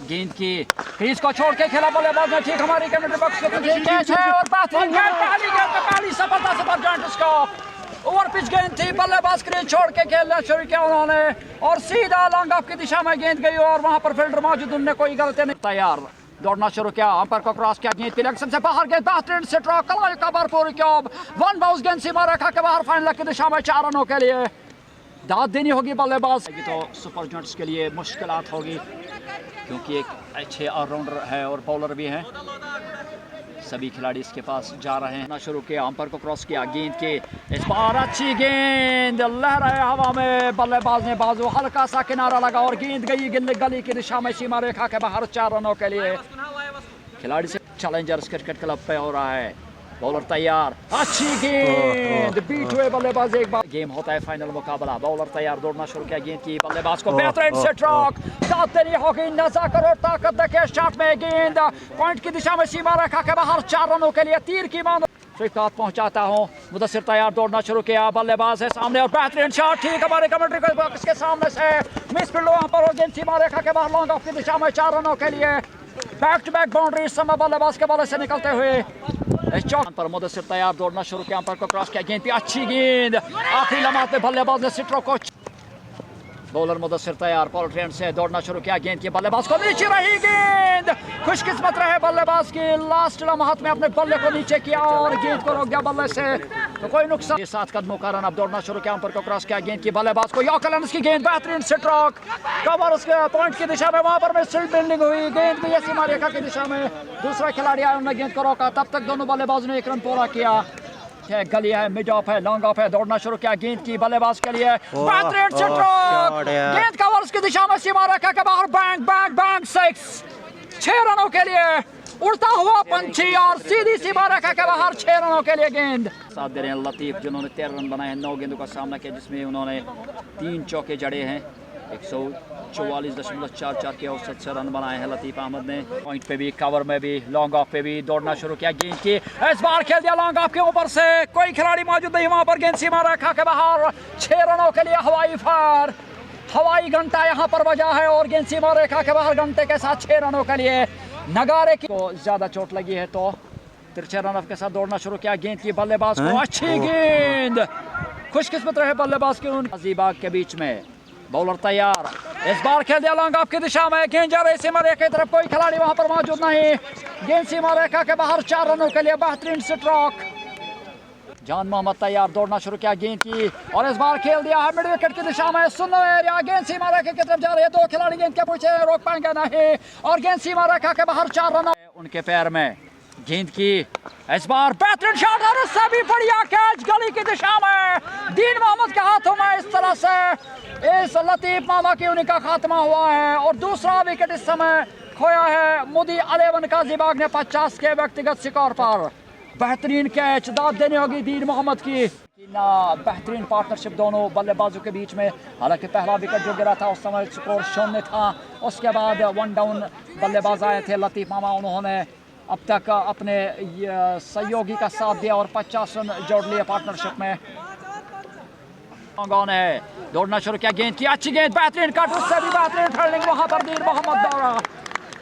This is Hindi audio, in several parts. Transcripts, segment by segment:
गेंद की क्रीज को छोड़ के खेला बल्लेबाज ने ठीक हमारी कमेंट्री बॉक्स के पीछे कैच है और बेहतरीन गेंद पहली सफलता से पर जॉइंट्स को ओवर पिच गेंद थी, बल्लेबाज क्रीज छोड़ के खेलना शुरू किया उन्होंने और सीधा लॉन्ग ऑफ की दिशा में गेंद गई और वहां पर फील्डर मौजूद, उनने कोई गलती नहीं। तैयार दौड़ना शुरू किया, अंपायर को क्रॉस किया, गेंद सिलेक्शन से बाहर गेंद बेहतरीन स्ट्रोक कलाई का भरपूर क्योब वन बाउंस गेंद सीमा रेखा के बाहर फाइनल की दिशा में 4 रनों के लिए दाद देनी होगी बल्लेबाज की, तो सुपर जॉइंट्स के लिए मुश्किलात होगी क्योंकि एक अच्छे ऑलराउंडर है और बॉलर भी हैं, सभी खिलाड़ी इसके पास जा रहे हैं। शुरू किया, अंपायर को क्रॉस किया, गेंद के इस बार अच्छी गेंद लहराए हवा में, बल्लेबाज ने बाजू हल्का सा किनारा लगा और गेंद गई गली की दिशा में सीमा रेखा के बाहर 4 रनों के लिए। खिलाड़ी से चैलेंजर्स क्रिकेट क्लब पे हो रहा है, बॉलर तैयार, अच्छी गेंद बीट हुए बल्लेबाज, एक बार गेम होता है फाइनल मुकाबला। बॉलर तैयार, दौड़ना शुरू किया, गेंद की बल्लेबाज को बेहतरीन स्ट्रोक साथ देनी होगी, नजाकत और ताकत देखे शॉट में गेंद पॉइंट की दिशा में सीमा रेखा के बाहर 4 रनों के लिए तीर की मानो स्वीकार पहुंचाता हूं। मुदस्सिर तैयार, दौड़ना शुरू किया, बल्लेबाज है सामने और बेहतरीन शॉट ठीक हमारे कमेंट्री बॉक्स के सामने से मिस फील्ड वहां पर और गेंद सीमा रेखा के बाहर लॉन्ग ऑफ की दिशा में 4 रनों के लिए। बैक टू बैक बाउंड्री इस समय बल्लेबाज के बल्ले से निकलते हुए चौक पर मुदस्सिर तैयार, दौड़ना शुरू किया, अंपायर को क्रॉस किया, गेंद पे अच्छी गेंद आखिरी लम्हात में बल्लेबाज ने स्ट्रोक को। बॉलर मुदस्सिर तैयार, पॉल ट्रेंड से दौड़ना शुरू किया, गेंद की बल्लेबाज को नीचे रही गेंद, खुशकिस्मत रहे बल्लेबाज की, लास्ट लम्हात में अपने बल्ले को नीचे किया और गेंद को रोक दिया बल्ले से, तो कोई नुकसान। ये 7 कदमों का रन, अब दौड़ना शुरू किया, अंपायर को क्रॉस किया, गेंद की बल्लेबाज को यॉर्कर की गेंद बेहतरीन स्ट्रोक कवर उसके पॉइंट की दिशा में, वहां पर मिड फील्डिंग हुई, गेंद भी सीमा रेखा की दिशा में, दूसरा खिलाड़ी आया उन्होंने गेंद को रोका, तब तक दोनों बल्लेबाजों ने 1 रन पूरा किया। गली है, मिड ऑफ है, लॉन्ग ऑफ है, दौड़ना शुरू किया, गेंद की बल्लेबाज के लिए बेहतरीन स्ट्रोक, गेंद कवर्स की दिशा में सीमा रेखा के बाहर, बैंग बैंग बैंग 6 रनों के लिए उड़ता हुआ पंछी और सीधी सीमा रेखा के बाहर 6 रनों के लिए गेंद। साथ दे रहे हैं लतीफ जिन्होंने 13 रन बनाए हैं, 9 गेंदों का सामना किया जिसमें उन्होंने 3 चौके जड़े हैं, 144.44 के औसत से रन बनाए हैं लतीफ अहमद ने। पॉइंट पे भी, कवर में भी, लॉन्ग ऑफ पे भी दौड़ना शुरू किया, गेंद की इस बार खेल दिया लॉन्ग ऑफ के ऊपर से, कोई खिलाड़ी मौजूद नहीं वहां पर, गेंद सीमा रेखा के बाहर 6 रनों के लिए हवाई फायर, हवाई घंटा यहाँ पर बजा है और गेंद सीमा रेखा के बाहर घंटे के साथ 6 रनों के लिए। नगारे की को ज्यादा चोट लगी है तो तिरछे रन के साथ दौड़ना शुरू किया, गेंद की बल्लेबाज को अच्छी गेंद, खुशकिस्मत रहे बल्लेबाज की उन बाग के बीच में। बॉलर तैयार, इस बार खेल दिया लॉन्ग ऑफ की दिशा में, गेंद जा रही सीमा रेखा की तरफ, कोई खिलाड़ी वहां पर मौजूद नहीं, गेंद सीमा रेखा के बाहर 4 रनों के लिए बेहतरीन स्ट्रोक। जान मोहम्मद तैयार, दौड़ना शुरू किया, गेंद की और इस बार खेल दिया है मिड विकेट की दिशा में, सुनो एरिया, गेंद सीमा रेखा की तरफ जा रही है, 2 खिलाड़ी गेंद के पीछे, रोक पाएंगे नहीं और गेंद सीमा रेखा के बाहर 4 रन उनके पैर में। गेंद की इस बार बेहतरीन शॉट और उससे भी बढ़िया कैच गली की दिशा में, दीन मोहम्मद के हाथों में इस तरह से इस लतीफ मामा की उन्हीं का खात्मा हुआ है और दूसरा विकेट इस समय खोया है मुदी 11 काजीबाग ने 50 के व्यक्तिगत स्कोर पर। बेहतरीन कैच, दाद देनी होगी दीन मोहम्मद की, बेहतरीन पार्टनरशिप दोनों बल्लेबाजों के बीच में। हालांकि पहला विकेट जो गिरा था उस समय स्कोर 0 था, उसके बाद 1 डाउन बल्लेबाज आए थे लतीफ मामा, उन्होंने अब तक अपने सहयोगी का साथ दिया और 50 रन जोड़ लिए पार्टनरशिप में। है, दौड़ना शुरू किया, गेंद की अच्छी गेंद, बेहतरीन कट, उससे भी बेहतरीन फील्डिंग वहां पर दीन मोहम्मद दौड़ा,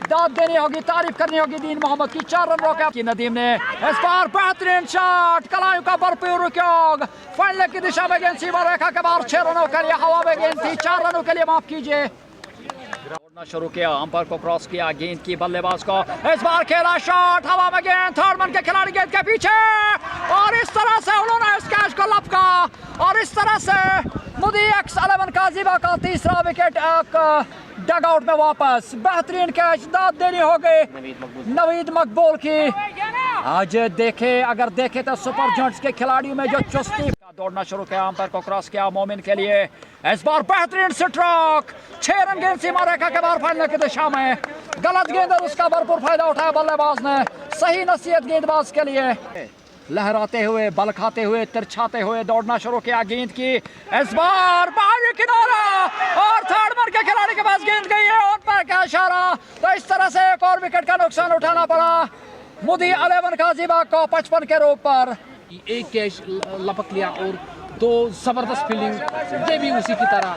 दाद देनी होगी, तारीफ करनी होगी दीन मोहम्मद की। 4 रन रोके की नदीम ने, इस बार बेहतरीन शॉट कलायों का भरपूर उपयोग, फाइनल की दिशा में गेंद सीमा रेखा के बाहर 6 रनों के लिए, हवा में गेंद थी 4 रनों के लिए, माफ कीजिए। दौड़ना शुरू किया, अंपायर को क्रॉस किया, गेंद की बल्लेबाज को इस बार खेला शॉट, हवा में गेंद, थर्ड मैन के खिलाड़ी गेंद के पीछे और इस तरह से उन्होंने इस कैच को लपका और इस तरह से मुदी X11 काजीबा का तीसरा विकेट डग आउट में वापस। बेहतरीन कैच, दाद देनी हो गई नवीद मकबूल की। आज अगर देखे तो सुपर जॉइंट्स के खिलाड़ियों में जो चुस्ती। दौड़ना शुरू किया, अंपायर को क्रॉस किया, मोमिन के लिए इस बार बेहतरीन स्ट्रोक, 6 रन गेंद सीमा रेखा के बाहर फाइनल की दिशा में, गलत गेंद और उसका भरपूर फायदा उठाया बल्लेबाज ने, सही नसीहत गेंदबाज के लिए। लहराते हुए, बल खाते हुए, तिरछाते हुए दौड़ना शुरू किया, गेंद की इस बार बाहरी किनारा और थर्ड मैन के खिलाड़ी के पास गेंद गई है और पैर का इशारा, तो इस तरह से एक और विकेट का नुकसान उठाना पड़ा मुदी 11 काजीबाग को 55 के रूप पर। एक कैच लपक लिया और 2 जबरदस्त फील्डिंग, ये भी उसी की तरह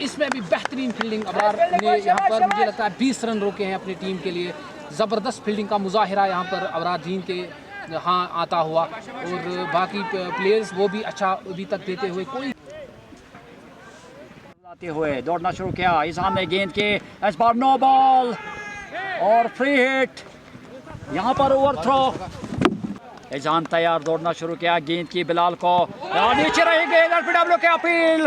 इसमें भी बेहतरीन फील्डिंग अबरार ने यहाँ पर मुझे लगता है 20 रन रोके हैं अपनी टीम के लिए। ज़बरदस्त फील्डिंग का मुजाहिरा यहाँ पर अबरार दीन के यहाँ आता हुआ, और बाकी प्लेयर्स वो भी अच्छा अभी तक देते हुए कोई हुए दौड़ना शुरू किया। इज़हान ने गेंद के इस बार नो बॉल और फ्री हिट, यहाँ पर ओवर थ्रो। इज़हान तैयार, दौड़ना शुरू किया, गेंद की बिलाल को नीचे रही गेंद, एलबीडब्ल्यू की अपील,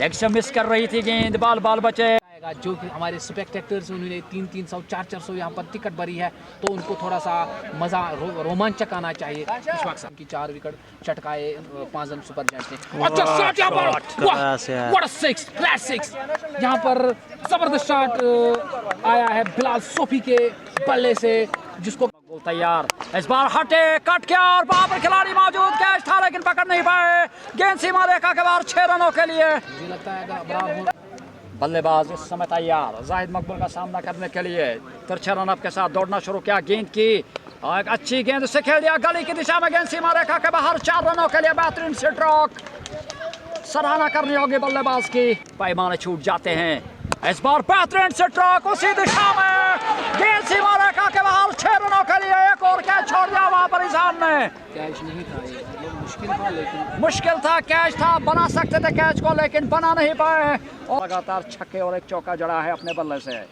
लेग से मिस कर रही थी गेंद, बाल बचे। जो कि हमारे स्पेक्टेटर्स उन्होंने 300-300 400 यहाँ पर टिकट भरी है, तो उनको थोड़ा सा मज़ा रोमांचक आना चाहिए। इशफाक की 4 विकेट चटकाए 5 रन सुपर जैंट्स ने। अच्छा शॉट यहाँ पर, what a six, flat six, यहाँ पर जबरदस्त शॉट आया है बिलाल सोफी के बल्ले से, जिसको तैयार, इस बार हटे, कट किया और वहां पर खिलाड़ी मौजूद, कैच था लेकिन पकड़ नहीं पाए। गेंद सीमा रेखा के बाहर 6 रनों के लिए। मुझे लगता है अगर बल्लेबाज इस समय तैयार जाहिद मकबूल का सामना करने के लिए। तिरछे रन के साथ दौड़ना शुरू किया, गेंद की एक अच्छी गेंद से खेल दिया गली की दिशा में, गेंद सीमा रेखा के बाहर 4 रनों के लिए बेहतरीन स्ट्रोक। सराहना करनी होगी बल्लेबाज की, पैमाने छूट जाते हैं। इस बार बेहतरीन स्ट्रोक उसी दिशा में, गेंद सीमा रेखा के बाहर 6 रनों के लिए। एक और कैच छोड़ दिया वहां पर इज़हान ने। कैच नहीं था, ये मुश्किल था, लेकिन मुश्किल था, कैच था, बना सकते थे कैच को लेकिन बना नहीं पाए। और लगातार छक्के और एक चौका जड़ा है अपने बल्ले से।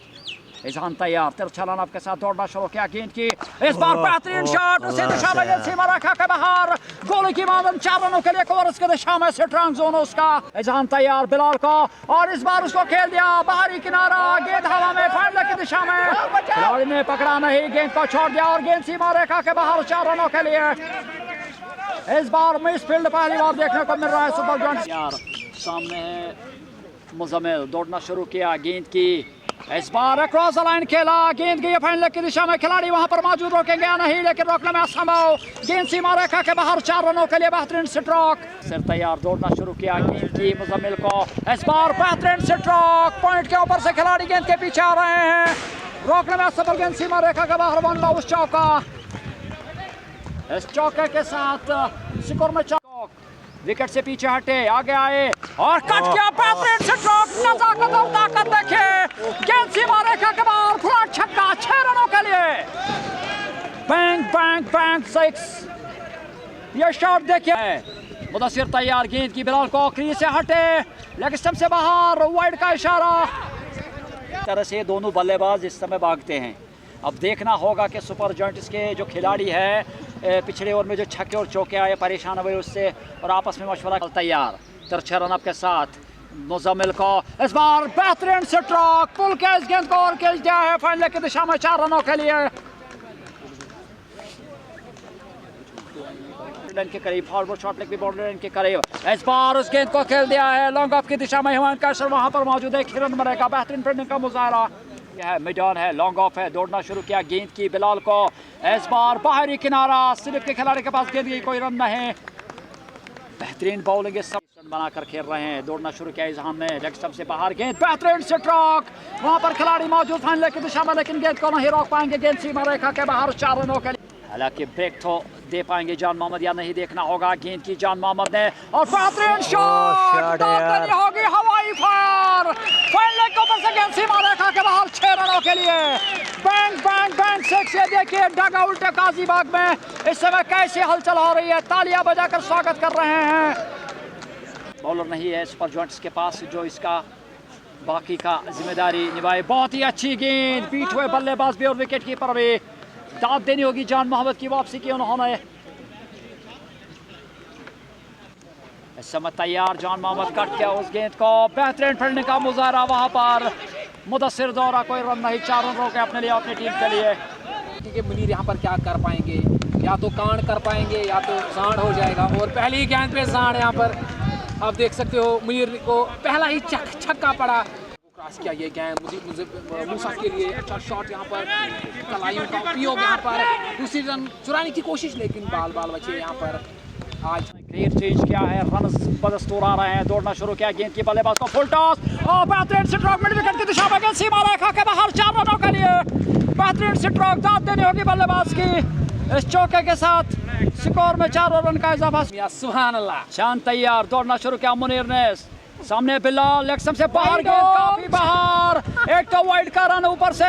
इज़हान तैयार, तिरछा रन के साथ दौड़ना शुरू किया, गेंद की इस बार बेहतरीन शॉट उसी दिशा में, गेंद सीमा रेखा के बाहर, गोली की मादन 4 रनों के लिए कोरस की दिशा में, स्ट्रांग जोन उसका। इज़हान तैयार, बिलाल को, और इस बार उसको खेल दिया बाहरी किनारा, गेंद हवा में फाइनल की दिशा में, खिलाड़ी ने पकड़ा नहीं, गेंद को छोड़ दिया और गेंद सीमा रेखा के बाहर 4 रनों के लिए। इस बार मिस फील्ड पहली बार देखने को मिल रहा है सुपर जॉइंट्स। यार सामने है मुजम्मिल, दौड़ना शुरू किया, गेंद की इस बार अक्रॉस द लाइन खेला, गेंद गई फाइनल की दिशा में, खिलाड़ी वहां पर मौजूद, रोकेंगे या नहीं, लेकिन रोकने में असंभव, गेंद सीमा रेखा के बाहर 4 रनों के लिए बेहतरीन स्ट्रोक। सिर तैयार, दौड़ना शुरू किया, गेंद की मुजम्मिल को, इस बार बेहतरीन स्ट्रोक, पॉइंट के ऊपर से खिलाड़ी गेंद के पीछे आ रहे हैं, रोकने में असफल, गेंद सीमा रेखा के बाहर, वन लॉस चौका। इस चौके के साथ स्कोर में विकेट से पीछे हटे, आगे आए और कट किया, बेहतरीन स्ट्रोक, नजाकत और ताकत देखे, गेंद सीमा रेखा के बाहर, फ्लैट छक्का 6 रनों के लिए। बैंग बैंग बैंग 6, ये शॉट देखिए। मुदस्सिर तैयार, गेंद की बिलाल को, क्रीज से हटे, लेग स्टंप से बाहर, वाइड का इशारा। इस तरह से दोनों बल्लेबाज इस समय भागते हैं। अब देखना होगा कि सुपर जॉइंट्स के जो खिलाड़ी है पिछले ओवर में जो छक्के और चौके आए, परेशान हुए उससे, और आपस में मशवरा तैयार। तिरछे रन के साथ मुजम्मिल को, इस बार बेहतरीन स्ट्रोक, पुल के इस गेंद को और खेल दिया है फाइनल की दिशा में 4 रनों के लिए। के करीब फॉरवर्ड शॉट लेग भी बाउंड्री लाइन के करीब, इस बार उस गेंद को खेल दिया है लॉन्ग ऑफ की दिशा में, हुमायूं कैशर वहां पर मौजूद है, किरण मरेगा, बेहतरीन फील्डिंग का मुजाहरा। है मैदान है, लॉन्ग ऑफ है, दौड़ना शुरू किया, गेंद की बिलाल को, इस बार बाहरी किनारा, स्लिप के खिलाड़ी के पास गेंद की कोई रन नहीं, बेहतरीन बॉलिंग सब बनाकर खेल रहे हैं। दौड़ना शुरू किया इज़हान ने, लेग स्टंप से बाहर गेंद, बेहतरीन स्ट्रोक, वहां पर खिलाड़ी मौजूद फाइनल की दिशा में, लेकिन गेंद को नहीं रोक पाएंगे, गेंद सीमा रेखा के बाहर 4 रनों के लिए। हालांकि ब्रेक तो दे पाएंगे जान मोहम्मद या नहीं, देखना होगा। गेंद की जान मोहम्मद ने, और बेहतरीन शॉट होगी, हवाई फायर, फाइनल के ऊपर से गेंद सीमा रेखा के बाहर 6 रनों के लिए। बैंग बैंग बैंग 6, ये देखिए डग आउट काजीबाग में इस समय कैसी हलचल हो रही है, तालियां बजाकर स्वागत कर रहे हैं। बॉलर नहीं है सुपर जॉइंट्स के पास जो इसका बाकी का जिम्मेदारी निभाए। बहुत ही अच्छी गेंद, बीट हुए बल्लेबाज भी और विकेट कीपर भी, दाद देनी होगी जान मोहम्मद की वापसी की उन्होंने। इस समय तैयार, जान मोहम्मद कट किया उस गेंद को, बेहतरीन फील्डिंग का मुजाहरा वहां पर, मुदस्सिर दौरा, कोई रन नहीं, 4 रन रोके अपने लिए, अपनी टीम के लिए। क्योंकि मुनीर यहाँ पर क्या कर पाएंगे, या तो कांड कर पाएंगे या तो सांड हो जाएगा, और पहली गेंद पे सांड यहाँ पर आप देख सकते हो, मुनीर को पहला ही छक्का पड़ा, क्रॉस किया ये गेंद, मुझे मूसा के लिए अच्छा शॉट, यहाँ पर कलाइयों का उपयोग, यहाँ पर दूसरी रन चुराने की कोशिश, लेकिन बाल बचे यहाँ पर। आज ग्रेट चेंज किया है, रन बदस्तूर आ रहे हैं, दौड़ना शुरू किया, गेंद की बल्लेबाज को फुल टॉस, और बेहतरीन स्ट्रोक, मिड विकेट की दिशा में, गेंद सीमा रेखा के बाहर 4 रनों के लिए, बेहतरीन स्ट्रोक, दाद देनी होगी बल्लेबाज की। इस चौके के साथ स्कोर में 4 रन का इजाफा। सुभान अल्लाह। शान तैयार, दौड़ना शुरू किया मुनीर ने, सामने बिलाल लेग से बाहर गेंद काफी बाहर, एक तो वाइड का रन ऊपर से,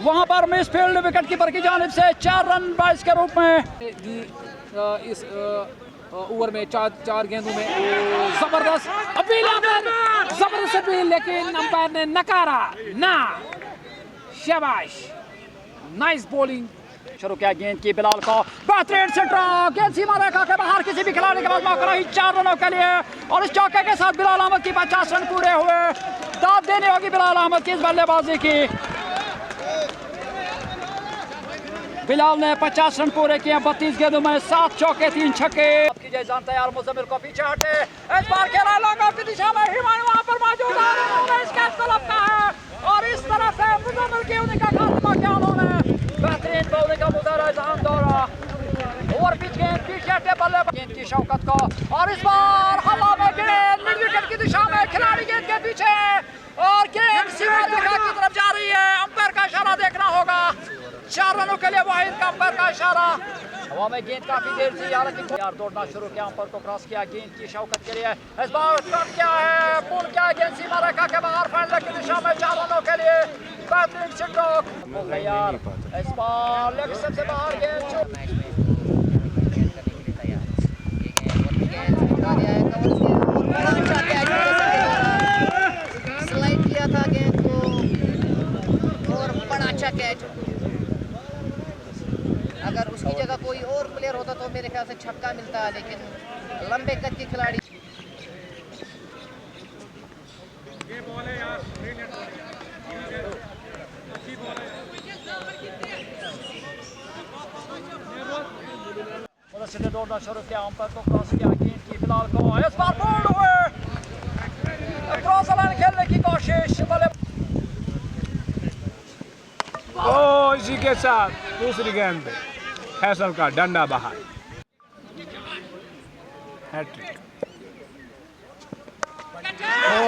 वहां पर मिसफील्ड विकेट कीपर की जानिब से 4 रन 22 के रूप में। इस ओवर में चार गेंदों में जबरदस्त अपील, जबरदस्त अपील, लेकिन अंपायर ने नकारा ना। शाबाश, नाइस बॉलिंग। शुरू किया गेंद की बिलाल को, बेहतरीन सिट्रा, गेंद सीमा रेखा के बाहर, किसी भी खिलाड़ी के पास मौका नहीं 4 रनों के लिए। और इस चौके के साथ बिलाल अहमद की 50 रन पूरे हुए। दाद देनी होगी बिलाल अहमद की इस बल्लेबाजी की। बिलाल ने 50 रन पूरे किए, 32 गेंदों में 7 चौके 3 छक्के। कीजिए जान तैयार, मुजम्मिल को पीछे हटे, इस बार खेला लगा की दिशा में, हिमायू वहां पर मौजूद है, उन्होंने इस कैच को लपका है और इस तरह से मुजम्मिल की उनका खात्मा किया उन्होंने। बेहतरीन बॉलिंग का मुजाहरा जहां दौरा, ओवर पिच गेंद पीछे हटे बल्लेबाज गेंद की शौकत को, और इस बार हवा में गेंद मिड विकेट की दिशा में, खिलाड़ी गेंद के पीछे और गेंद सीमा रेखा की तरफ जा रही है। अंपायर का इशारा देखना होगा, 4 रनों के लिए वाहिद का अंपायर का इशारा। हवा में गेंद काफी देर थी, हालांकि यार दौड़ना शुरू किया, अंपायर को क्रॉस किया गेंद की शौकत के लिए, इस बार टर्न क्या है, पुल क्या है, गेंद सीमा रेखा के बाहर, फाइनल की दिशा में 4 रनों के लिए बेहतरीन स्ट्रोक हो गया यार। इस बार लेग से बाहर गेंद स्लाइड किया था गेंद को और बड़ा अच्छा कैच। अगर उसकी जगह कोई और प्लेयर होता तो मेरे ख्याल से छक्का मिलता, लेकिन लंबे कद के खिलाड़ी। सीधे दौड़ना शुरू किया, अंपायर को क्रॉस किया गेंद की बिलाल को, इस बार बोल्ड हुए, क्रॉस लाइन खेलने की कोशिश, इसी के साथ दूसरी गेंद पे फैसल का डंडा बाहर, हैट्रिक,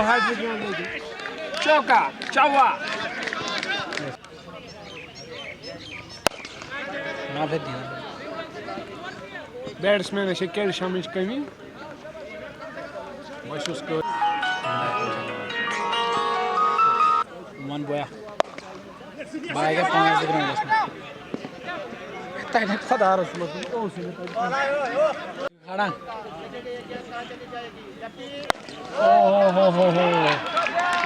हैट्रिक, चौका चौवा। बैट्समैन केल शमिश कमी मन बोया बाएगा 5 ग्राउंड इसमें खदा रसमत खड़ा। हो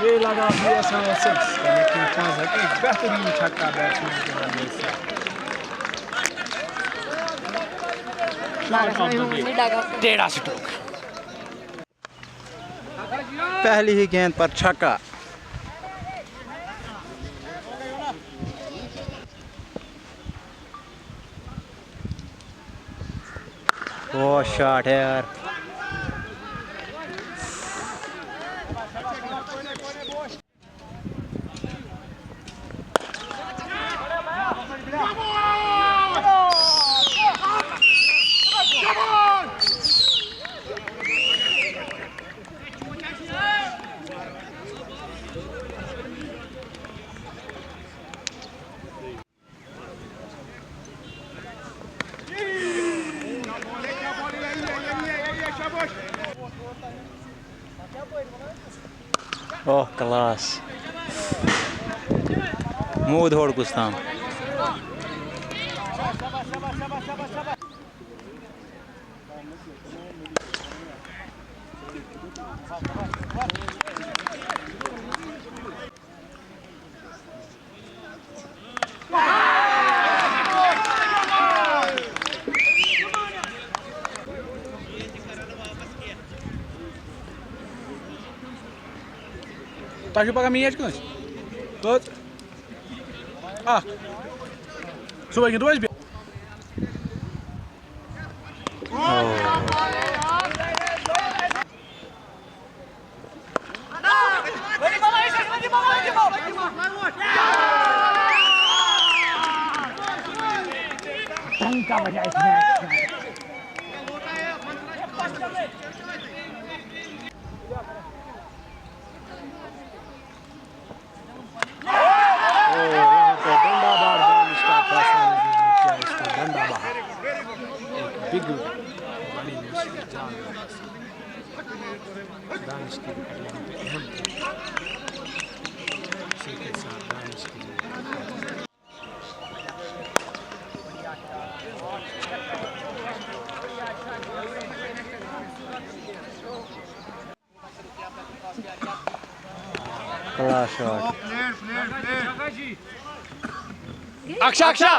ये लगा BSN 6, लेकिन एक बेहतरीन छक्का बैट्समैन के बल्ले से। टेढ़ा स्ट्रोक, पहली ही गेंद पर छक्का। वो शॉट है यार, ओह क्लास, मुंह धोड़ गुस्ताम। Tá aqui pagar minha de canto. Todos. Ah. Suba aqui 2 vezes. का बजाय इसमें की अहम इसी के साथ दानिश की क्लास शॉट अक्षा अक्षा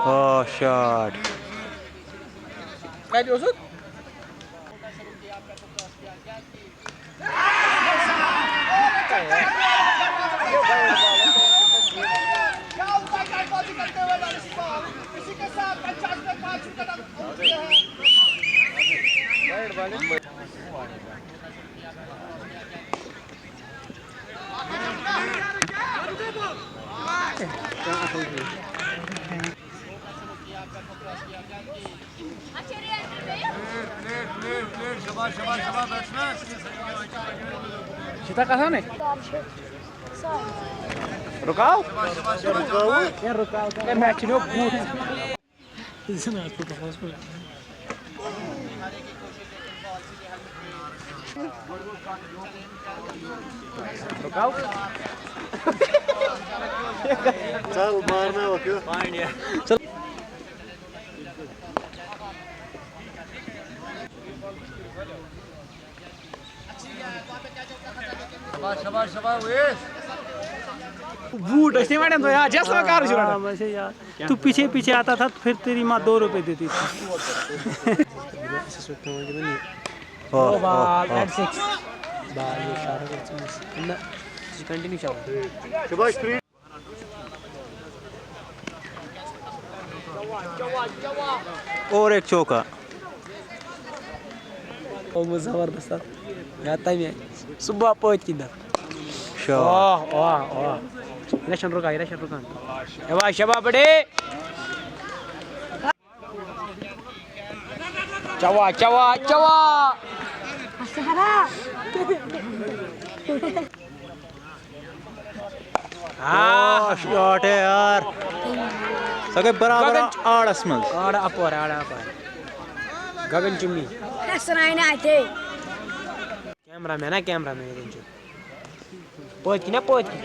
ओह shot Kita ke sana? Rukau? Ya rukau. Kan match ini good. इसने आपको बहुत पर Rukau? चल मारना हो क्यों Good. ऐसे मैडम तो यार जैसा कार शुरू हाँ, वैसे यार तू पीछे पीछे आता था तो फिर तेरी माँ 2 रुपए देती थी ओह बाल एंड 6 बाल ये इशारा करते हैं ना कंटिन्यू चलो शाबाश फ्री और एक चौका ओ वो जबरदस्त आता है सुबह पहुंच किधर शॉट वाह वाह वाह इलेक्शन रुका शाबाश शाबाश बड़े चवा चवा चवा ओह शॉट है यार सगे बराबर आड़स मज आड़ा अपर गगन चुम्मी कैमरा मैन पहुंच की ना पहुंच की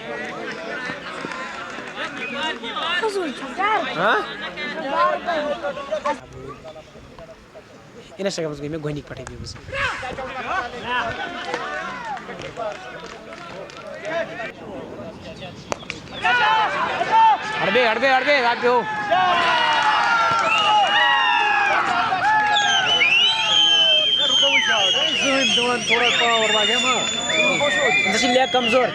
हाँ इंस्टाग्राम में गोनिक पठाई दी बस हड़बे आप हो थोड़ा पावर लगे मां ले कमजोर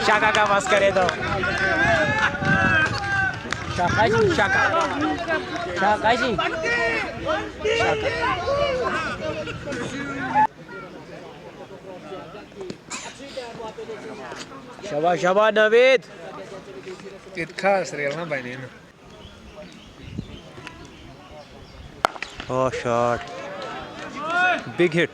शाका का बस करे तो शाका जी शाबाश नवीद खास रेल ना बने ना ओह शॉट बिग हिट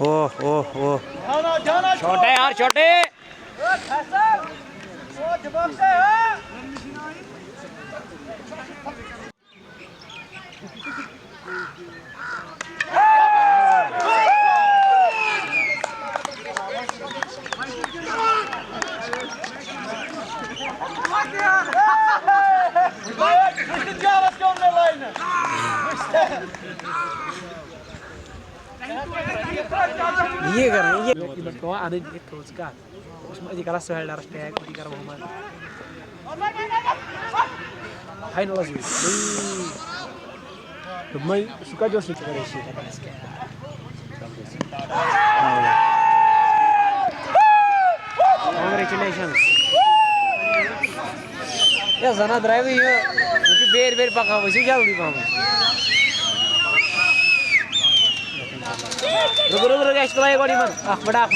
ओह ओह ओह छोटे यार छोटे ये कर रहे हैं ये बट को आने एक रोज का उसमें जी कला सोहेल डार टैग दी कर मोहम्मद फाइनल जी तो मैं सुका जो से करे शी कर इसके कांग्रेचुलेशंस या जना ड्राइवर ये मुझे बेर पका वैसे जल्दी पाऊँ रुक एक्स्ट्रा ये गाड़ी मन बड़ा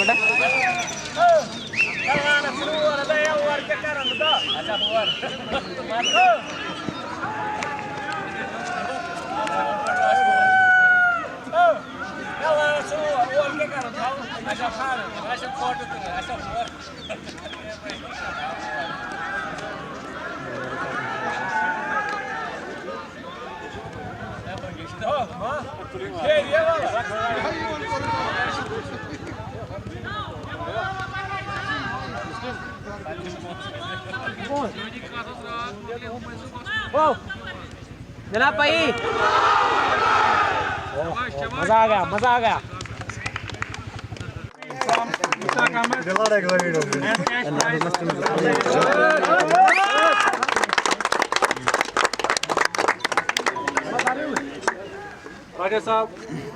जनाब भाई मजा आ गया राजा साहब